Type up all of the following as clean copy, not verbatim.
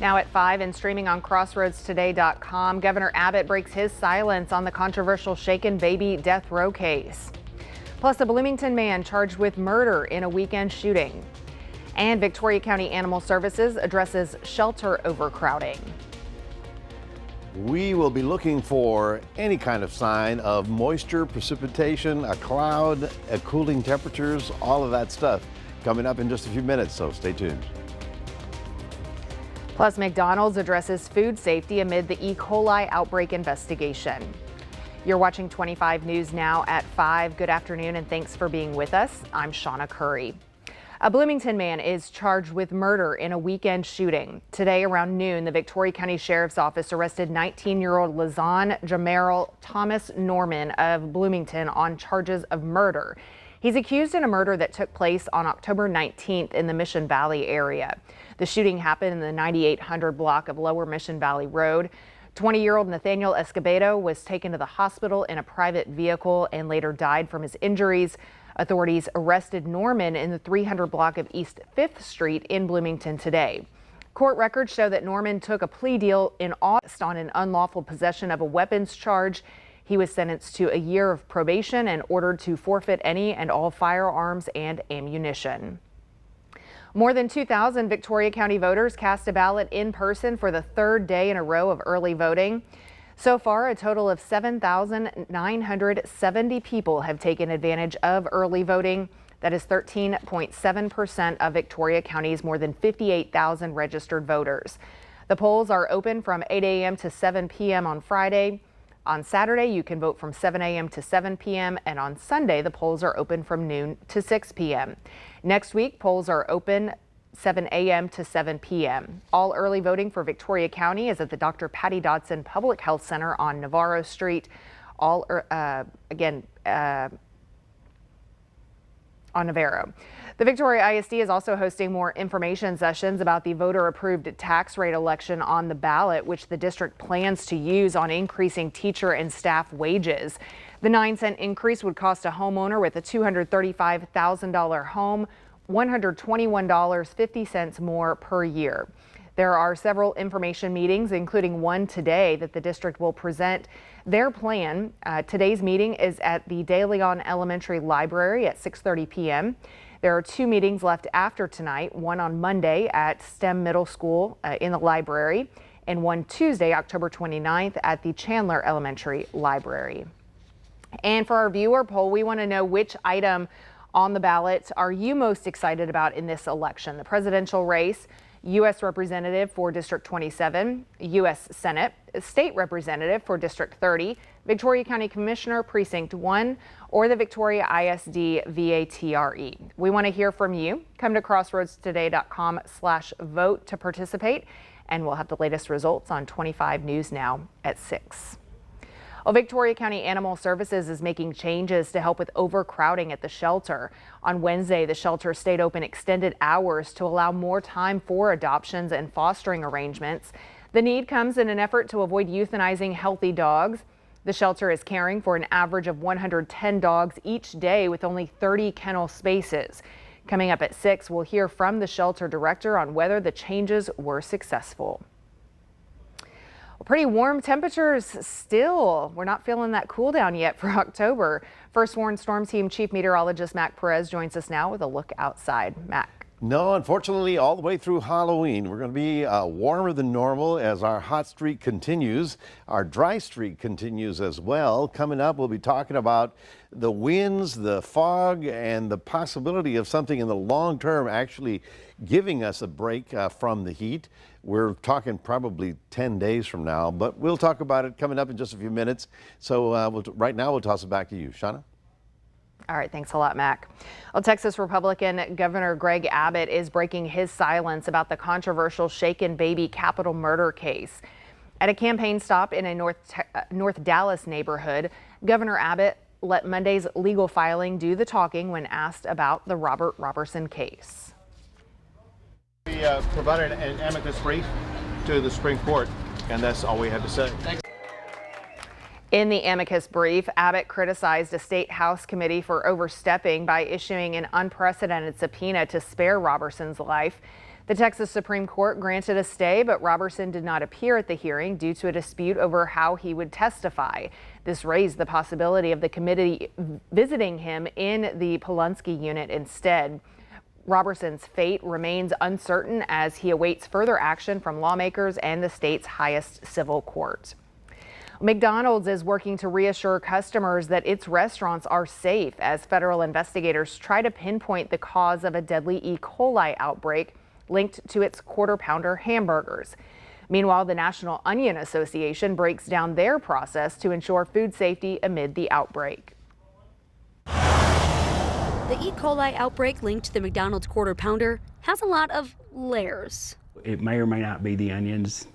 Now at 5 and streaming on crossroadstoday.com, Governor Abbott breaks his silence on the controversial shaken baby death row case. Plus, a Bloomington man charged with murder in a weekend shooting. And Victoria County Animal Services addresses shelter overcrowding. We will be looking for any kind of sign of moisture, precipitation, a cloud, cooling temperatures, all of that stuff coming up in just a few minutes, so stay tuned. Plus, McDonald's addresses food safety amid the E. coli outbreak investigation. You're watching 25 News now at 5. Good afternoon and thanks for being with us. I'm Shauna Curry. A Bloomington man is charged with murder in a weekend shooting. Today around noon, the Victoria County Sheriff's Office arrested 19-year-old Lazon Jameril Thomas Norman of Bloomington on charges of murder. He's accused in a murder that took place on October 19th in the Mission Valley area. The shooting happened in the 9800 block of Lower Mission Valley Road. 20-year-old Nathaniel Escobedo was taken to the hospital in a private vehicle and later died from his injuries. Authorities arrested Norman in the 300 block of East 5th Street in Bloomington today. Court records show that Norman took a plea deal in August on an unlawful possession of a weapons charge. He was sentenced to a year of probation and ordered to forfeit any and all firearms and ammunition. More than 2,000 Victoria County voters cast a ballot in person for the third day in a row of early voting. So far, a total of 7,970 people have taken advantage of early voting. That is 13.7% of Victoria County's more than 58,000 registered voters. The polls are open from 8 a.m. to 7 p.m. on Friday. On Saturday, you can vote from 7 a.m. to 7 p.m. and on Sunday, the polls are open from noon to 6 p.m. Next week, polls are open 7 a.m. to 7 p.m. All early voting for Victoria County is at the Dr. Patty Dodson Public Health Center on Navarro Street. On Navarro. The Victoria ISD is also hosting more information sessions about the voter-approved tax rate election on the ballot, which the district plans to use on increasing teacher and staff wages. The 9-cent increase would cost a homeowner with a $235,000 home $121.50 more per year. There are several information meetings, including one today, that the district will present their plan. Today's meeting is at the De Leon Elementary Library at 6:30 p.m. There are 2 meetings left after tonight, one on Monday at STEM Middle School in the library, and one Tuesday, October 29th at the Chandler Elementary Library. And for our viewer poll, we want to know which item on the ballot are you most excited about in this election? The presidential race, U.S. Representative for District 27, U.S. Senate, State Representative for District 30, Victoria County Commissioner Precinct 1, or the Victoria ISD VATRE. We want to hear from you. Come to crossroadstoday.com/vote to participate, and we'll have the latest results on 25 News Now at 6. Well, Victoria County Animal Services is making changes to help with overcrowding at the shelter. On Wednesday, the shelter stayed open extended hours to allow more time for adoptions and fostering arrangements. The need comes in an effort to avoid euthanizing healthy dogs. The shelter is caring for an average of 110 dogs each day with only 30 kennel spaces. Coming up at 6, we'll hear from the shelter director on whether the changes were successful. Pretty warm temperatures still. We're not feeling that cool down yet for October. First Warn Storm Team Chief Meteorologist Mac Perez joins us now with a look outside. Mac. No, unfortunately, all the way through Halloween, we're going to be warmer than normal as our hot streak continues. Our dry streak continues as well. Coming up, we'll be talking about the winds, the fog, and the possibility of something in the long term actually giving us a break from the heat. We're talking probably 10 days from now, but we'll talk about it coming up in just a few minutes. So right now, we'll toss it back to you, Shauna. All right, thanks a lot, Mac. Well, Texas Republican Governor Greg Abbott is breaking his silence about the controversial shaken baby capital murder case. At a campaign stop in a North Dallas neighborhood, Governor Abbott let Monday's legal filing do the talking when asked about the Robert Robertson case. We provided an amicus brief to the Supreme Court, and that's all we had to say. In the amicus brief, Abbott criticized a state House committee for overstepping by issuing an unprecedented subpoena to spare Robertson's life. The Texas Supreme Court granted a stay, but Roberson did not appear at the hearing due to a dispute over how he would testify. This raised the possibility of the committee visiting him in the Polunsky unit instead. Roberson's fate remains uncertain as he awaits further action from lawmakers and the state's highest civil court. McDonald's is working to reassure customers that its restaurants are safe as federal investigators try to pinpoint the cause of a deadly E. coli outbreak linked to its Quarter Pounder hamburgers. Meanwhile, the National Onion Association breaks down their process to ensure food safety amid the outbreak. The E. coli outbreak linked to the McDonald's Quarter Pounder has a lot of layers. It may or may not be the onions.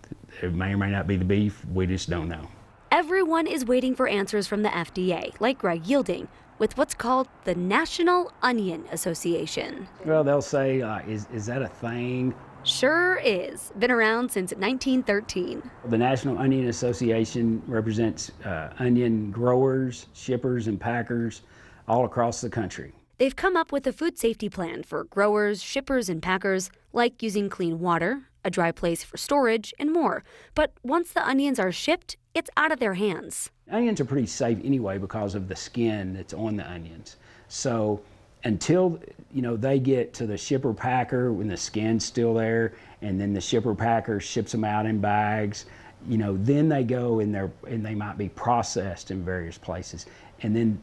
It may or may not be the beef. We just don't know. Everyone is waiting for answers from the FDA, like Greg Yielding, with what's called the National Onion Association. Well, they'll say, is that a thing? Sure is. Been around since 1913. The National Onion Association represents onion growers, shippers, and packers all across the country. They've come up with a food safety plan for growers, shippers, and packers, like using clean water, a dry place for storage, and more. But once the onions are shipped, it's out of their hands. Onions are pretty safe anyway because of the skin that's on the onions. So until they get to the shipper packer when the skin's still there, and then the shipper packer ships them out in bags, then they go and they might be processed in various places. And then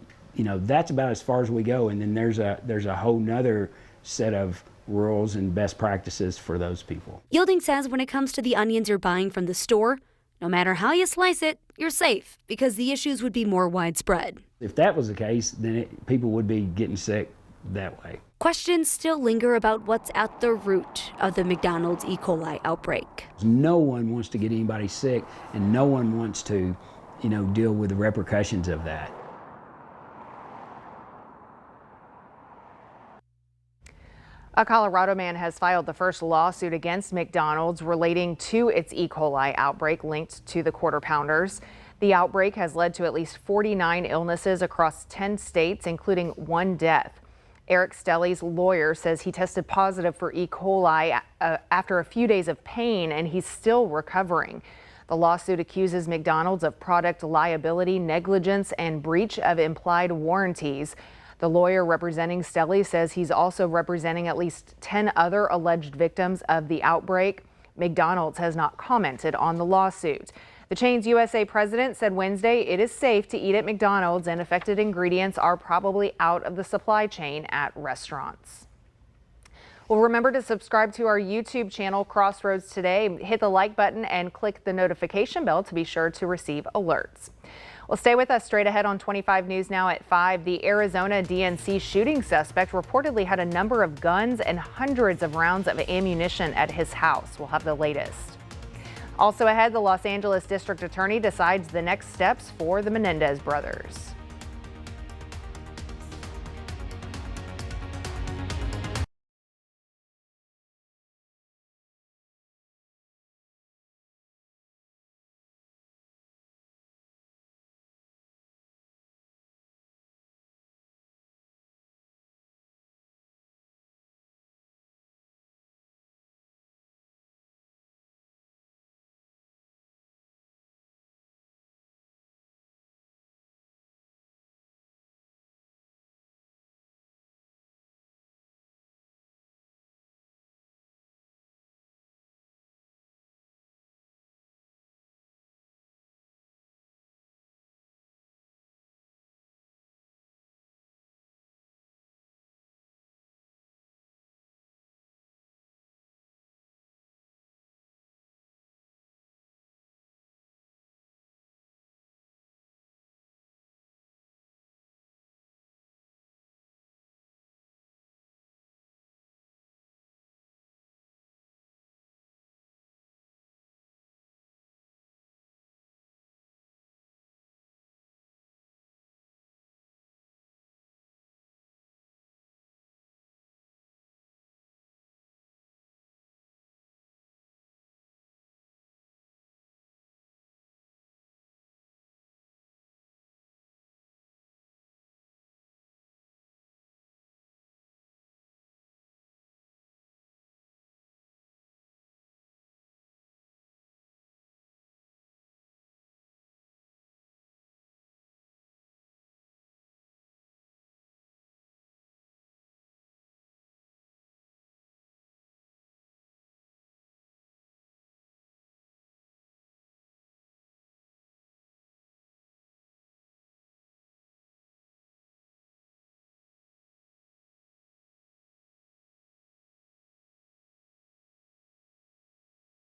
that's about as far as we go. And then there's a whole nother set of rules and best practices for those people. Yielding says when it comes to the onions you're buying from the store, no matter how you slice it, you're safe because the issues would be more widespread. If that was the case, then people would be getting sick that way. Questions still linger about what's at the root of the McDonald's E. coli outbreak. No one wants to get anybody sick, and no one wants to, deal with the repercussions of that. A Colorado man has filed the first lawsuit against McDonald's relating to its E. coli outbreak linked to the Quarter Pounders. The outbreak has led to at least 49 illnesses across 10 states, including one death. Eric Stelly's lawyer says he tested positive for E. coli after a few days of pain, and he's still recovering. The lawsuit accuses McDonald's of product liability, negligence, and breach of implied warranties. The lawyer representing Stelly says he's also representing at least 10 other alleged victims of the outbreak. McDonald's has not commented on the lawsuit. The chain's USA president said Wednesday it is safe to eat at McDonald's and affected ingredients are probably out of the supply chain at restaurants. Well, remember to subscribe to our YouTube channel, Crossroads Today. Hit the like button and click the notification bell to be sure to receive alerts. Well, stay with us. Straight ahead on 25 News Now at 5. The Arizona DNC shooting suspect reportedly had a number of guns and hundreds of rounds of ammunition at his house. We'll have the latest. Also ahead, the Los Angeles District Attorney decides the next steps for the Menendez brothers.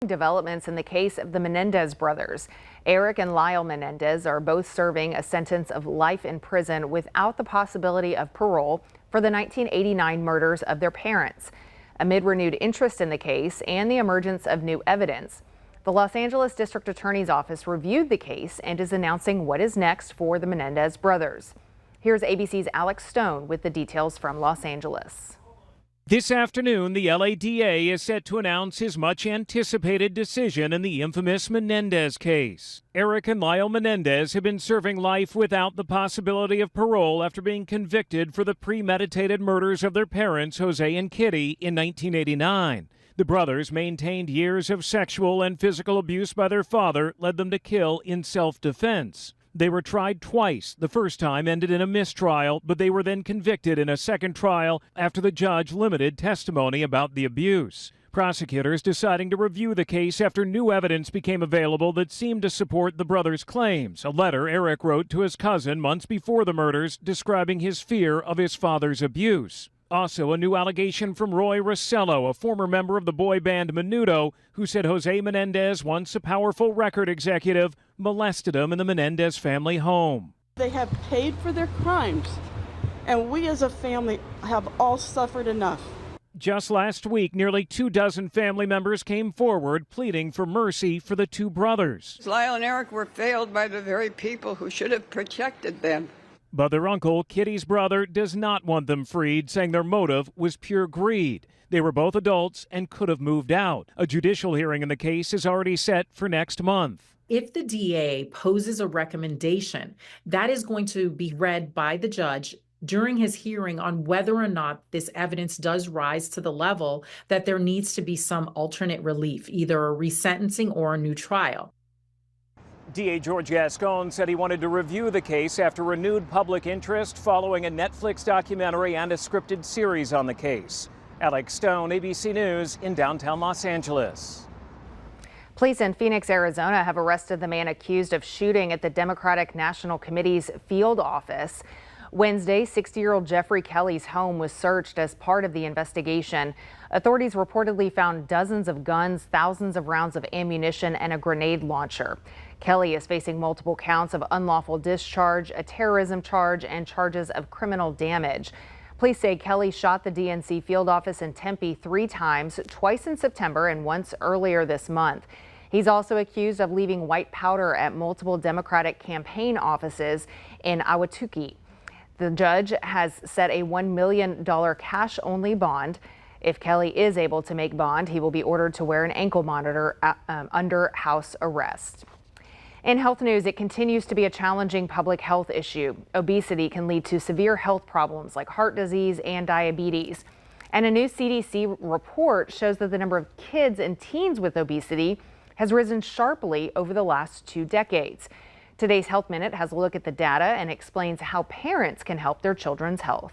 Developments in the case of the Menendez brothers. Eric and Lyle Menendez are both serving a sentence of life in prison without the possibility of parole for the 1989 murders of their parents. Amid renewed interest in the case and the emergence of new evidence, the Los Angeles District Attorney's Office reviewed the case and is announcing what is next for the Menendez brothers. Here's ABC's Alex Stone with the details from Los Angeles. This afternoon, the LADA is set to announce his much-anticipated decision in the infamous Menendez case. Eric and Lyle Menendez have been serving life without the possibility of parole after being convicted for the premeditated murders of their parents, Jose and Kitty, in 1989. The brothers maintained years of sexual and physical abuse by their father led them to kill in self-defense. They were tried twice. The first time ended in a mistrial, but they were then convicted in a second trial after the judge limited testimony about the abuse. Prosecutors deciding to review the case after new evidence became available that seemed to support the brothers' claims. A letter Eric wrote to his cousin months before the murders describing his fear of his father's abuse. Also, a new allegation from Roy Rossello, a former member of the boy band Menudo, who said Jose Menendez, once a powerful record executive, molested him in the Menendez family home. They have paid for their crimes, and we as a family have all suffered enough. Just last week, nearly 24 family members came forward pleading for mercy for the two brothers. Lyle and Eric were failed by the very people who should have protected them. But their uncle, Kitty's brother, does not want them freed, saying their motive was pure greed. They were both adults and could have moved out. A judicial hearing in the case is already set for next month. If the DA poses a recommendation, that is going to be read by the judge during his hearing on whether or not this evidence does rise to the level that there needs to be some alternate relief, either a resentencing or a new trial. DA George Gascon said he wanted to review the case after renewed public interest following a Netflix documentary and a scripted series on the case. Alex Stone, ABC News in downtown Los Angeles. Police in Phoenix, Arizona have arrested the man accused of shooting at the Democratic National Committee's field office. Wednesday, 60-year-old Jeffrey Kelly's home was searched as part of the investigation. Authorities reportedly found dozens of guns, thousands of rounds of ammunition, and a grenade launcher. Kelly is facing multiple counts of unlawful discharge, a terrorism charge, and charges of criminal damage. Police say Kelly shot the DNC field office in Tempe 3 times, twice in September and once earlier this month. He's also accused of leaving white powder at multiple Democratic campaign offices in Ahwatukee. The judge has set a $1 million cash-only bond. If Kelly is able to make bond, he will be ordered to wear an ankle monitor under house arrest. In health news, it continues to be a challenging public health issue. Obesity can lead to severe health problems like heart disease and diabetes. And a new CDC report shows that the number of kids and teens with obesity has risen sharply over the last 2 decades. Today's Health Minute has a look at the data and explains how parents can help their children's health.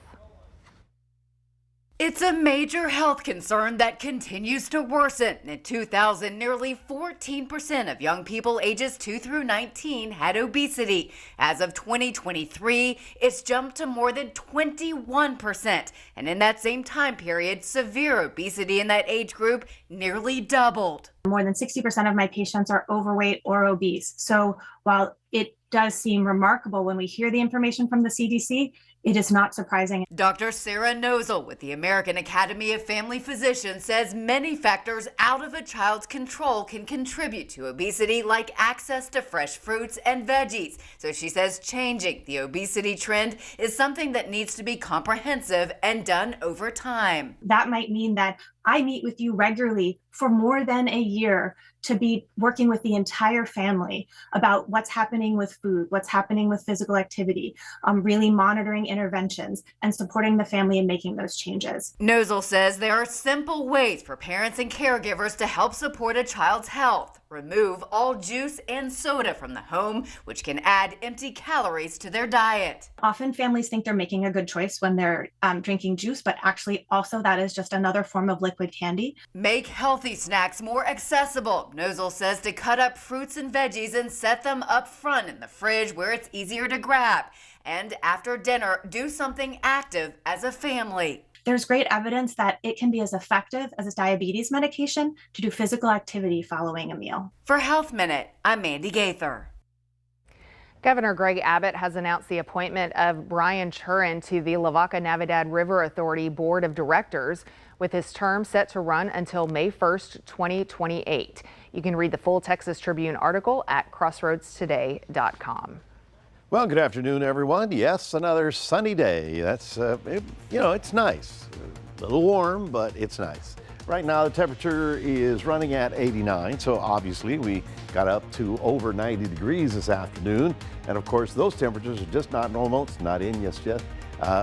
It's a major health concern that continues to worsen. In 2000, nearly 14% of young people ages 2 through 19 had obesity. As of 2023, it's jumped to more than 21%. And in that same time period, severe obesity in that age group nearly doubled. More than 60% of my patients are overweight or obese. So while it does seem remarkable when we hear the information from the CDC, it is not surprising. Dr. Sarah Nozel with the American Academy of Family Physicians says many factors out of a child's control can contribute to obesity, like access to fresh fruits and veggies. So she says changing the obesity trend is something that needs to be comprehensive and done over time. That might mean that I meet with you regularly for more than a year to be working with the entire family about what's happening with food, what's happening with physical activity, really monitoring interventions and supporting the family in making those changes. Nozel says there are simple ways for parents and caregivers to help support a child's health. Remove all juice and soda from the home, which can add empty calories to their diet. Often families think they're making a good choice when they're drinking juice, but actually also that is just another form of liquid candy. Make healthy snacks more accessible. Nozel says to cut up fruits and veggies and set them up front in the fridge where it's easier to grab. And after dinner, do something active as a family. There's great evidence that it can be as effective as a diabetes medication to do physical activity following a meal. For Health Minute, I'm Mandy Gaither. Governor Greg Abbott has announced the appointment of Brian Churin to the Lavaca Navidad River Authority Board of Directors, with his term set to run until May 1st, 2028. You can read the full Texas Tribune article at crossroadstoday.com. Well, good afternoon, everyone. Yes, another sunny day. That's, it's nice. A little warm, but it's nice. Right now, the temperature is running at 89, so obviously we got up to over 90 degrees this afternoon. And of course, those temperatures are just not normal. It's not in just yet.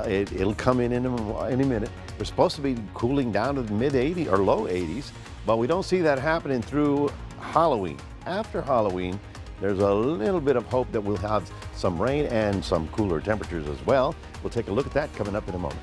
It'll come in any minute. We're supposed to be cooling down to the mid 80s or low 80s, but we don't see that happening through Halloween. After Halloween, there's a little bit of hope that we'll have some rain and some cooler temperatures as well. We'll take a look at that coming up in a moment.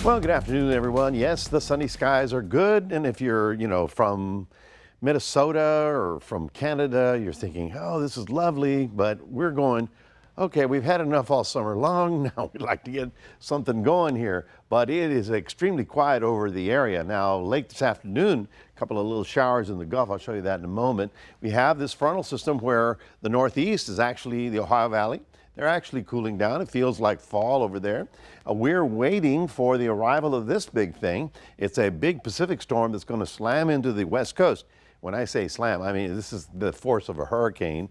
Well, good afternoon, everyone. Yes, the sunny skies are good. And if you're, from Minnesota or from Canada, you're thinking, oh, this is lovely. But we're going, okay, we've had enough all summer long. Now we'd like to get something going here. But it is extremely quiet over the area. Now, late this afternoon, a couple of little showers in the Gulf. I'll show you that in a moment. We have this frontal system where the northeast is actually the Ohio Valley. They're actually cooling down. It feels like fall over there. We're waiting for the arrival of this big thing. It's a big Pacific storm that's going to slam into the West Coast. When I say slam, I mean this is the force of a hurricane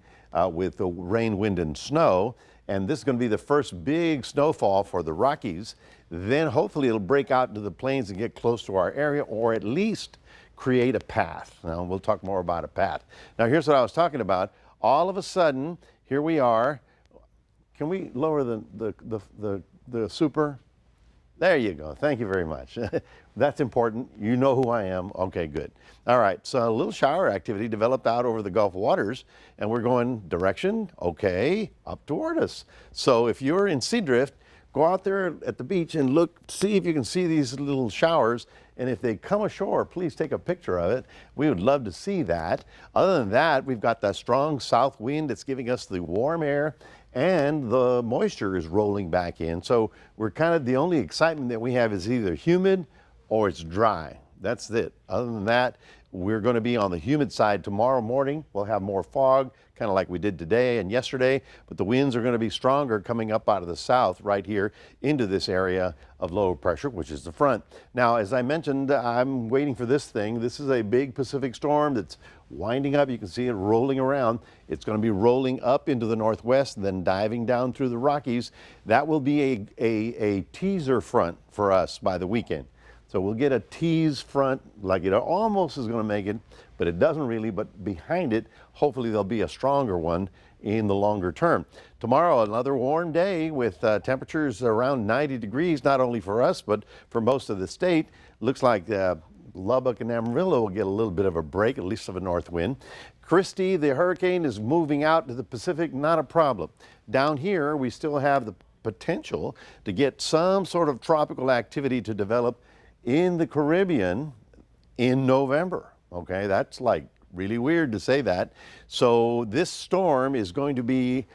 with the rain, wind, and snow. And this is going to be the first big snowfall for the Rockies. Then hopefully it'll break out into the plains and get close to our area, or at least create a path. Now we'll talk more about a path. Now here's what I was talking about. All of a sudden, here we are. Can we lower the super? There you go. Thank you very much. That's important. You know who I am. Okay, good. All right, so a little shower activity developed out over the Gulf waters, and we're going direction, okay, up toward us. So if you're in Seadrift, go out there at the beach and look, see if you can see these little showers. And if they come ashore, please take a picture of it. We would love to see that. Other than that, we've got that strong south wind that's giving us the warm air. and the moisture is rolling back in. So we're kind of, the only excitement that we have is either humid or it's dry. That's it. Other than that, we're going to be on the humid side tomorrow morning. We'll have more fog, kind of like we did today and yesterday, but the winds are going to be stronger coming up out of the south right here into this area of low pressure, which is the front. Now, as I mentioned, I'm waiting for this thing. This is a big Pacific storm that's winding up. You can see it rolling around. It's going to be rolling up into the northwest and then diving down through the Rockies. That will be a teaser front for us by the weekend. So we'll get a tease front, like it almost is going to make it, but it doesn't really. But behind it, hopefully there'll be a stronger one in the longer term. Tomorrow, another warm day with temperatures around 90 degrees, not only for us, but for most of the state. Looks like Lubbock and Amarillo will get a little bit of a break, at least of a north wind. Christy, the hurricane, is moving out to the Pacific, not a problem. Down here, we still have the potential to get some sort of tropical activity to develop in the Caribbean in November. Okay, that's like really weird to say that. So this storm is going to be,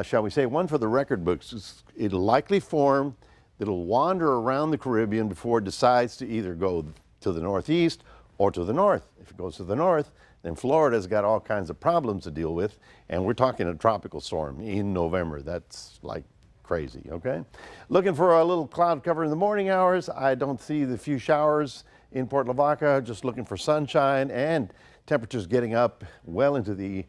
shall we say, one for the record books. It'll likely form, it'll wander around the Caribbean before it decides to either go to the northeast or to the north. If it goes to the north, then Florida's got all kinds of problems to deal with, and we're talking a tropical storm in November. That's like crazy, okay? Looking for a little cloud cover in the morning hours. I don't see the few showers in Port Lavaca, just looking for sunshine and temperatures getting up well into the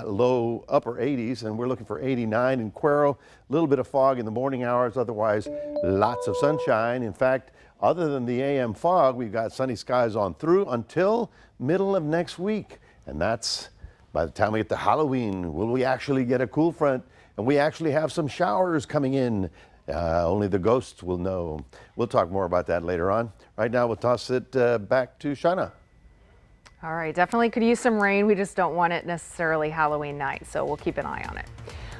low upper 80s, and we're looking for 89 in Cuero. A little bit of fog in the morning hours, otherwise lots of sunshine. In fact, other than the AM fog, we've got sunny skies on through until middle of next week. And that's by the time we get to Halloween. Will we actually get a cool front? And we actually have some showers coming in. Only the ghosts will know. We'll talk more about that later on. Right now, we'll toss it back to Shauna. All right, definitely could use some rain. We just don't want it necessarily Halloween night, so we'll keep an eye on it.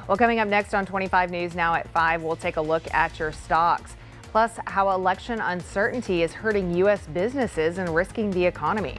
Well, coming up next on 25 News Now at 5, we'll take a look at your stocks. Plus, how election uncertainty is hurting U.S. businesses and risking the economy.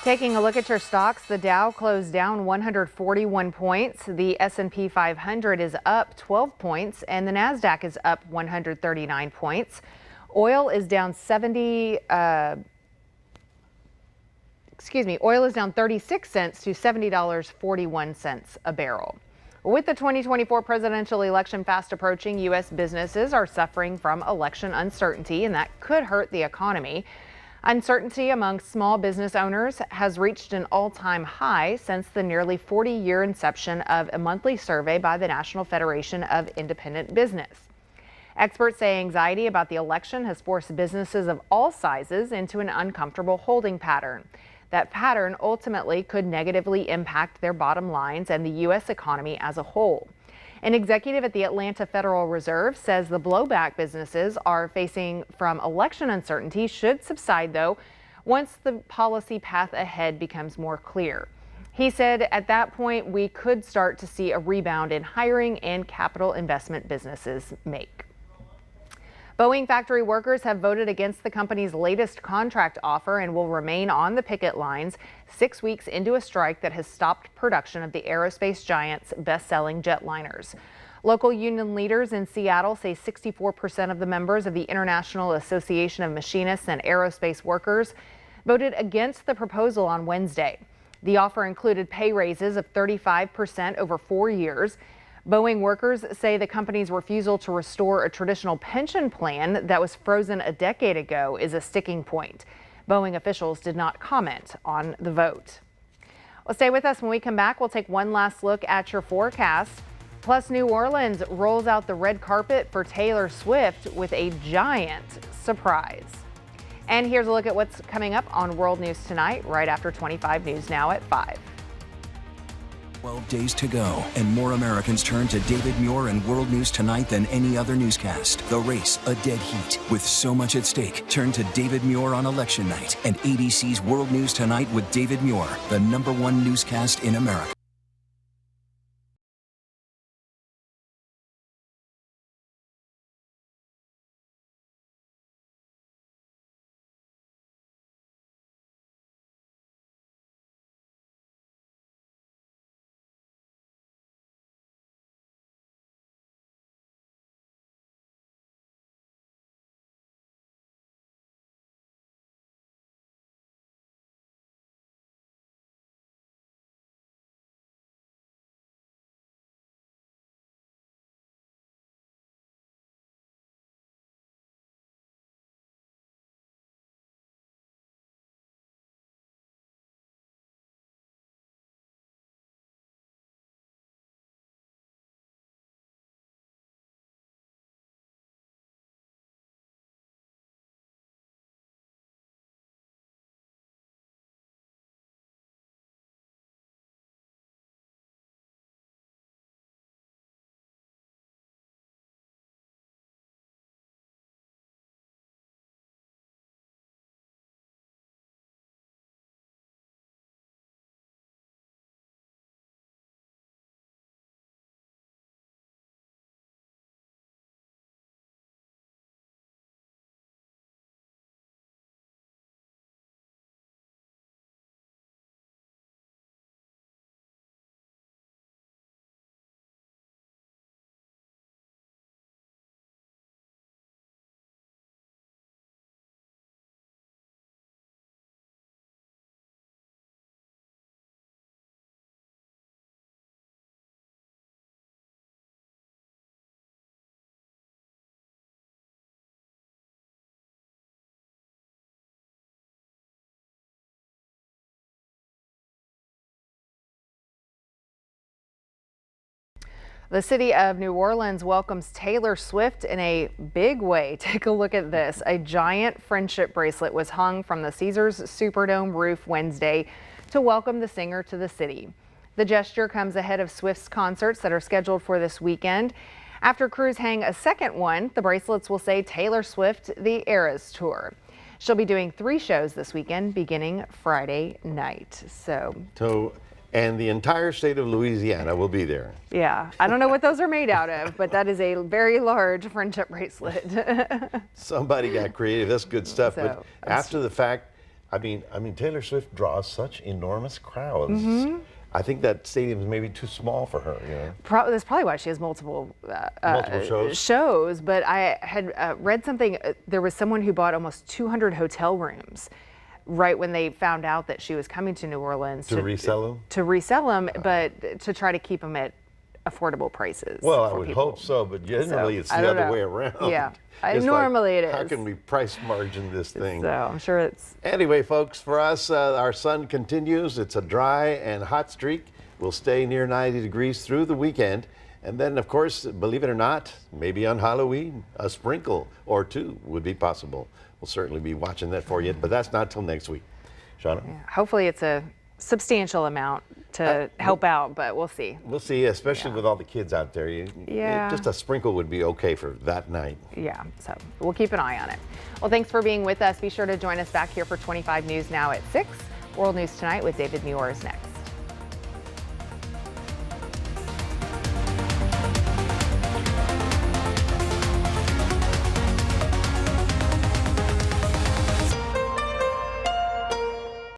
Taking a look at your stocks, the Dow closed down 141 points. The S&P 500 is up 12 points, and the Nasdaq is up 139 points. Oil is down oil is down 36 cents to $70.41 a barrel. With the 2024 presidential election fast approaching, U.S. businesses are suffering from election uncertainty, and that could hurt the economy. Uncertainty among small business owners has reached an all-time high since the nearly 40-year inception of a monthly survey by the National Federation of Independent Business. Experts say anxiety about the election has forced businesses of all sizes into an uncomfortable holding pattern. That pattern ultimately could negatively impact their bottom lines and the U.S. economy as a whole. An executive at the Atlanta Federal Reserve says the blowback businesses are facing from election uncertainty should subside, though, once the policy path ahead becomes more clear. He said at that point, we could start to see a rebound in hiring and capital investment businesses make. Boeing factory workers have voted against the company's latest contract offer and will remain on the picket lines 6 weeks into a strike that has stopped production of the aerospace giant's best-selling jetliners. Local union leaders in Seattle say 64% of the members of the International Association of Machinists and Aerospace Workers voted against the proposal on Wednesday. The offer included pay raises of 35% over 4 years. Boeing workers say the company's refusal to restore a traditional pension plan that was frozen a decade ago is a sticking point. Boeing officials did not comment on the vote. Well, stay with us. When we come back, we'll take one last look at your forecast. Plus, New Orleans rolls out the red carpet for Taylor Swift with a giant surprise. And here's a look at what's coming up on World News Tonight, right after 25 News Now at 5. 12 days to go, and more Americans turn to David Muir and World News Tonight than any other newscast. The race, a dead heat. With so much at stake, turn to David Muir on election night and ABC's World News Tonight with David Muir, the #1 newscast in America. The city of New Orleans welcomes Taylor Swift in a big way. Take a look at this. A giant friendship bracelet was hung from the Caesars Superdome roof Wednesday to welcome the singer to the city. The gesture comes ahead of Swift's concerts that are scheduled for this weekend. After crews hang a second one, the bracelets will say Taylor Swift, the Eras Tour. She'll be doing 3 shows this weekend beginning Friday night. And the entire state of Louisiana will be there. Yeah, I don't know what those are made out of, but that is a very large friendship bracelet. Somebody got creative. That's good stuff. But after the fact, I mean, Taylor Swift draws such enormous crowds. Mm-hmm. I think that stadium is maybe too small for her. You know? That's probably why she has multiple shows. But I had read something. There was someone who bought almost 200 hotel rooms right when they found out that she was coming to New Orleans To resell them? To resell them, but to try to keep them at affordable prices. Well, I for would people. hope so, but generally it's I the don't other know. way around. Yeah, It's normally like, it is. How can we price margin this thing? So I'm sure it's. Anyway, folks, for us, our sun continues. It's a dry and hot streak. We'll stay near 90 degrees through the weekend. And then, of course, believe it or not, maybe on Halloween, a sprinkle or two would be possible. We'll certainly be watching that for you, but that's not till next week. Shauna? Yeah, hopefully it's a substantial amount to help out, but we'll see. We'll see, especially with all the kids out there. Yeah. Just a sprinkle would be okay for that night. Yeah, so we'll keep an eye on it. Well, thanks for being with us. Be sure to join us back here for 25 News Now at 6. World News Tonight with David Muir is next.